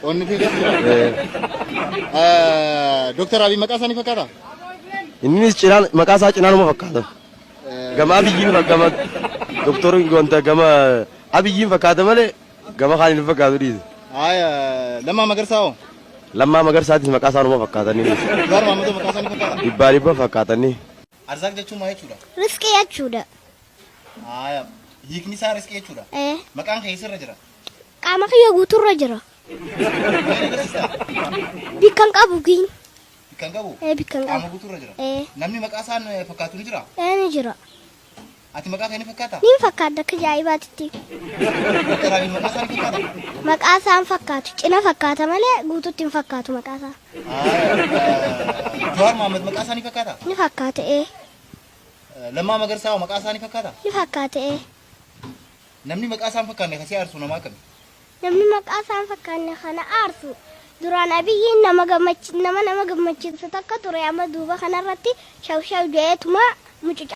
Onni fi Dr. Abiy maqaa isaanii fakkaata? Innis cinaan maqaa isaa cinaanuma fakkaata. Gama Abiyyiin gama doktorri wanta gama Abiyyiin fakkaata malee gama kaaniin hin fakkaatu dhiise. Lammaa Magarsaa hoo? Lammaa Magarsaatis maqaa isaanuma fakkaatanii. Jawaar Mohammed maqaa isaanii fakkaata? Dhibbaa dhibba fakkaatanii. Arzaaq jechuun maal jechuudha? Riskii jechuudha. Hiikni isaa riskii jechuudha? Maqaan kee eessarra jira? Qaama kiyya guutuurra jira. Bikkan qabu giin. Bikkan qabu? Bikkan qabu. Qaama guutuurra jira? Namni maqaa isaan fakkaatu ni jira? Ni jira. Ati maqaa kee ni fakkaata? Ni fakkaata akka ajaa'ibaatitti. Dr. Abiy maqaa isaanii fakkaata? Maqaa isaan fakkaatu. Cina fakkaata malee guutuutti hin fakkaatu maqaa isaa. Jawaar Mohammed maqaa isaanii fakkaata? Ni fakkaata. Lammaa Magarsaa hoo maqaa isaanii fakkaata? Ni fakkaata. Namni maqaa isaan fakkaanne kasii aarsu namaa kami? Namni maqaa isaan fakkaanne kana aarsu duraan Abiyyiin nama gammachiisa takka ture amma duuba kanarratti shaw jedheetuma mucuca.